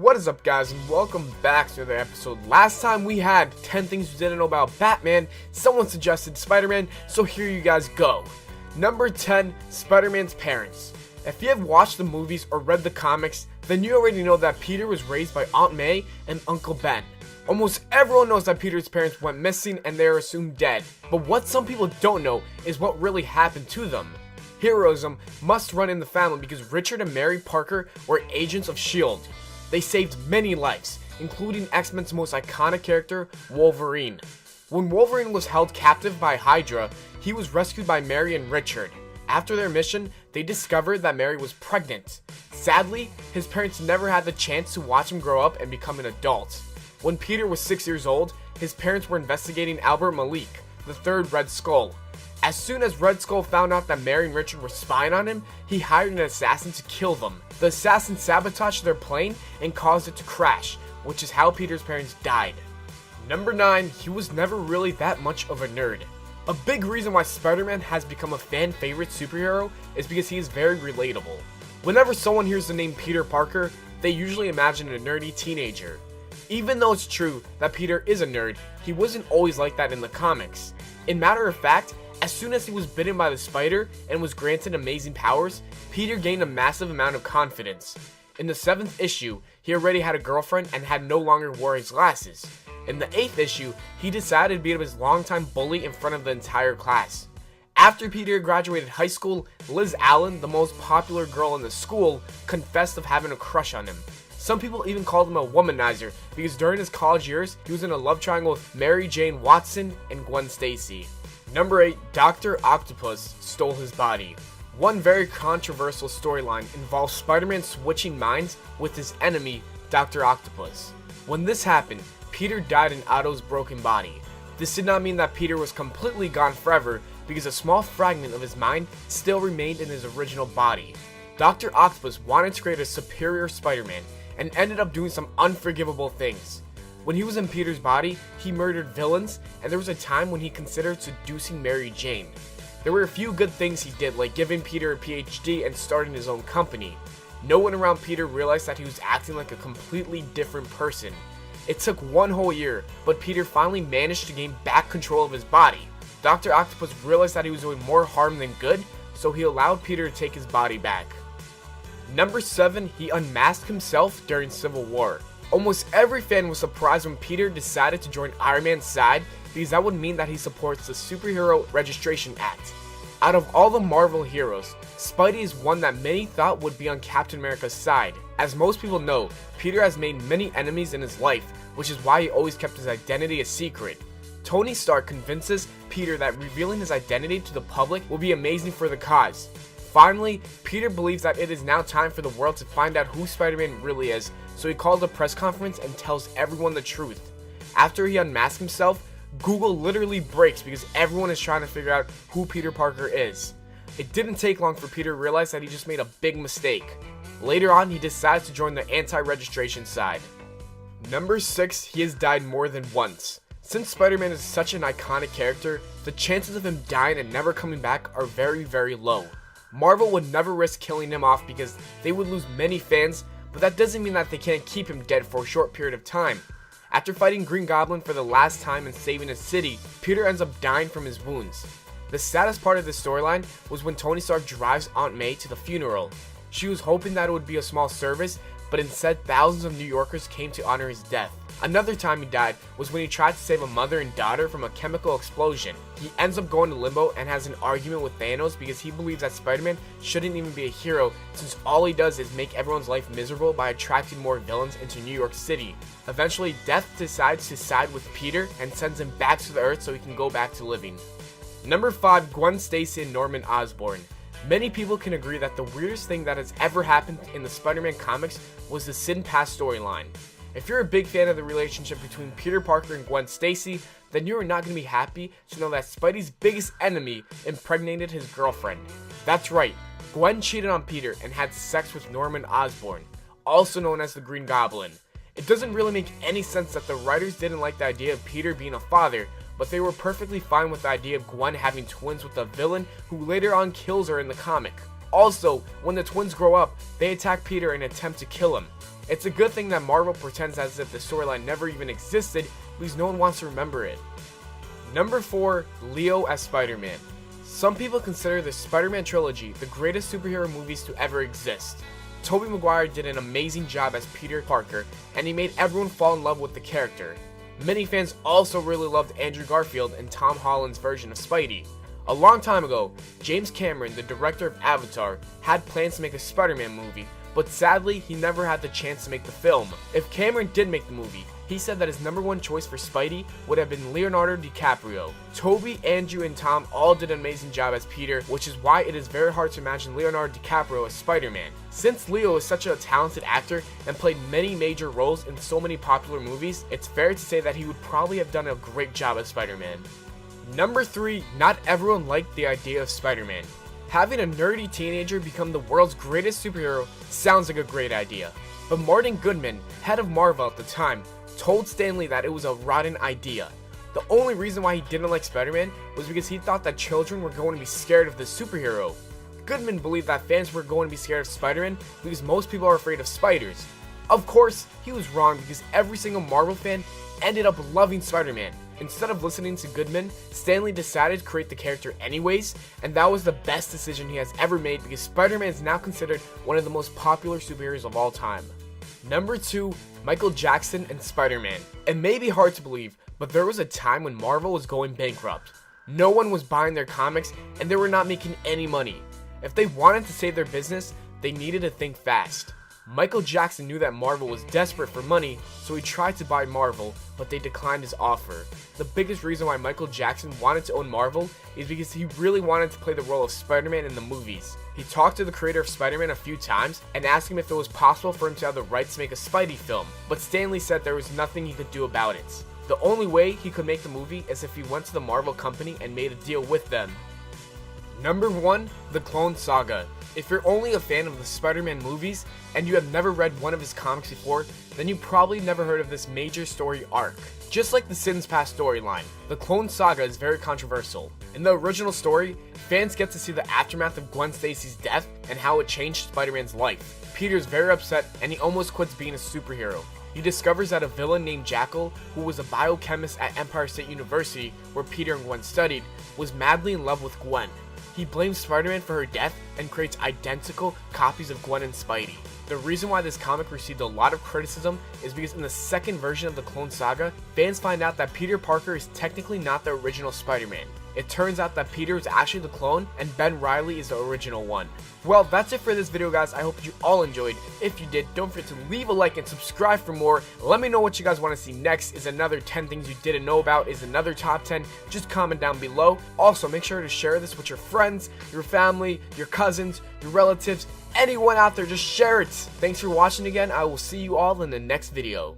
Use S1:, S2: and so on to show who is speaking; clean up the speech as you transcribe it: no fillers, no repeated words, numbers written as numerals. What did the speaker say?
S1: What is up, guys, and welcome back to the episode. Last time we had 10 things you didn't know about Batman. Someone suggested Spider-Man, so here you guys go. Number 10, Spider-Man's parents. If you have watched the movies or read the comics, then you already know that Peter was raised by Aunt May and Uncle Ben. Almost everyone knows that Peter's parents went missing and they are assumed dead, but what some people don't know is what really happened to them. Heroism must run in the family because Richard and Mary Parker were agents of S.H.I.E.L.D. They saved many lives, including X-Men's most iconic character, Wolverine. When Wolverine was held captive by Hydra, he was rescued by Mary and Richard. After their mission, they discovered that Mary was pregnant. Sadly, his parents never had the chance to watch him grow up and become an adult. When Peter was 6 years old, his parents were investigating Albert Malik, the third Red Skull. As soon as Red Skull found out that Mary and Richard were spying on him, he hired an assassin to kill them. The assassin sabotaged their plane and caused it to crash, which is how Peter's parents died. Number 9, he was never really that much of a nerd. A big reason why Spider-Man has become a fan favorite superhero is because he is very relatable. Whenever someone hears the name Peter Parker, they usually imagine a nerdy teenager. Even though it's true that Peter is a nerd, he wasn't always like that in the comics. In matter of fact, as soon as he was bitten by the spider and was granted amazing powers, Peter gained a massive amount of confidence. In the 7th issue, he already had a girlfriend and had no longer wore his glasses. In the 8th issue, he decided to beat up his longtime bully in front of the entire class. After Peter graduated high school, Liz Allen, the most popular girl in the school, confessed of having a crush on him. Some people even called him a womanizer because during his college years, he was in a love triangle with Mary Jane Watson and Gwen Stacy. Number 8, Dr. Octopus stole his body. One very controversial storyline involves Spider-Man switching minds with his enemy, Dr. Octopus. When this happened, Peter died in Otto's broken body. This did not mean that Peter was completely gone forever because a small fragment of his mind still remained in his original body. Dr. Octopus wanted to create a superior Spider-Man and ended up doing some unforgivable things. When he was in Peter's body, he murdered villains, and there was a time when he considered seducing Mary Jane. There were a few good things he did, like giving Peter a PhD and starting his own company. No one around Peter realized that he was acting like a completely different person. It took one whole year, but Peter finally managed to gain back control of his body. Dr. Octopus realized that he was doing more harm than good, so he allowed Peter to take his body back. Number 7, he unmasked himself during Civil War. Almost every fan was surprised when Peter decided to join Iron Man's side because that would mean that he supports the Superhero Registration Act. Out of all the Marvel heroes, Spidey is one that many thought would be on Captain America's side. As most people know, Peter has made many enemies in his life, which is why he always kept his identity a secret. Tony Stark convinces Peter that revealing his identity to the public will be amazing for the cause. Finally, Peter believes that it is now time for the world to find out who Spider-Man really is, so he calls a press conference and tells everyone the truth. After he unmasks himself, Google literally breaks because everyone is trying to figure out who Peter Parker is. It didn't take long for Peter to realize that he just made a big mistake. Later on, he decides to join the anti-registration side. Number 6, he has died more than once. Since Spider-Man is such an iconic character, the chances of him dying and never coming back are very, very low. Marvel would never risk killing him off because they would lose many fans, but that doesn't mean that they can't keep him dead for a short period of time. After fighting Green Goblin for the last time and saving his city, Peter ends up dying from his wounds. The saddest part of this storyline was when Tony Stark drives Aunt May to the funeral. She was hoping that it would be a small service, but instead thousands of New Yorkers came to honor his death. Another time he died was when he tried to save a mother and daughter from a chemical explosion. He ends up going to limbo and has an argument with Thanos because he believes that Spider-Man shouldn't even be a hero since all he does is make everyone's life miserable by attracting more villains into New York City. Eventually, Death decides to side with Peter and sends him back to the Earth so he can go back to living. Number 5, Gwen Stacy and Norman Osborn. Many people can agree that the weirdest thing that has ever happened in the Spider-Man comics was the Sin Pass storyline. If you're a big fan of the relationship between Peter Parker and Gwen Stacy, then you are not going to be happy to know that Spidey's biggest enemy impregnated his girlfriend. That's right, Gwen cheated on Peter and had sex with Norman Osborn, also known as the Green Goblin. It doesn't really make any sense that the writers didn't like the idea of Peter being a father, but they were perfectly fine with the idea of Gwen having twins with a villain who later on kills her in the comic. Also, when the twins grow up, they attack Peter and attempt to kill him. It's a good thing that Marvel pretends as if the storyline never even existed because no one wants to remember it. Number 4, Leo as Spider-Man. Some people consider the Spider-Man trilogy the greatest superhero movies to ever exist. Tobey Maguire did an amazing job as Peter Parker, and he made everyone fall in love with the character. Many fans also really loved Andrew Garfield and Tom Holland's version of Spidey. A long time ago, James Cameron, the director of Avatar, had plans to make a Spider-Man movie, but sadly, he never had the chance to make the film. If Cameron did make the movie, he said that his number one choice for Spidey would have been Leonardo DiCaprio. Tobey, Andrew, and Tom all did an amazing job as Peter, which is why it is very hard to imagine Leonardo DiCaprio as Spider-Man. Since Leo is such a talented actor and played many major roles in so many popular movies, it's fair to say that he would probably have done a great job as Spider-Man. Number 3, not everyone liked the idea of Spider-Man. Having a nerdy teenager become the world's greatest superhero sounds like a great idea. But Martin Goodman, head of Marvel at the time, told Stan Lee that it was a rotten idea. The only reason why he didn't like Spider-Man was because he thought that children were going to be scared of the superhero. Goodman believed that fans were going to be scared of Spider-Man because most people are afraid of spiders. Of course, he was wrong because every single Marvel fan ended up loving Spider-Man. Instead of listening to Goodman, Stan Lee decided to create the character anyways, and that was the best decision he has ever made because Spider-Man is now considered one of the most popular superheroes of all time. Number 2, Michael Jackson and Spider-Man. It may be hard to believe, but there was a time when Marvel was going bankrupt. No one was buying their comics, and they were not making any money. If they wanted to save their business, they needed to think fast. Michael Jackson knew that Marvel was desperate for money, so he tried to buy Marvel, but they declined his offer. The biggest reason why Michael Jackson wanted to own Marvel is because he really wanted to play the role of Spider-Man in the movies. He talked to the creator of Spider-Man a few times and asked him if it was possible for him to have the rights to make a Spidey film, but Stan Lee said there was nothing he could do about it. The only way he could make the movie is if he went to the Marvel company and made a deal with them. Number 1, The Clone Saga. If you're only a fan of the Spider-Man movies and you have never read one of his comics before, then you probably never heard of this major story arc. Just like the Sins Past storyline, the Clone Saga is very controversial. In the original story, fans get to see the aftermath of Gwen Stacy's death and how it changed Spider-Man's life. Peter's very upset and he almost quits being a superhero. He discovers that a villain named Jackal, who was a biochemist at Empire State University where Peter and Gwen studied, was madly in love with Gwen. He blames Spider-Man for her death and creates identical copies of Gwen and Spidey. The reason why this comic received a lot of criticism is because in the second version of the Clone Saga, fans find out that Peter Parker is technically not the original Spider-Man. It turns out that Peter is actually the clone and Ben Reilly is the original one. Well, that's it for this video, guys. I hope you all enjoyed. If you did, don't forget to leave a like and subscribe for more. Let me know what you guys want to see next. Is another 10 things you didn't know about? Is another top 10? Just comment down below. Also, make sure to share this with your friends, your family, your cousins, your relatives, anyone out there. Just share it. Thanks for watching again. I will see you all in the next video.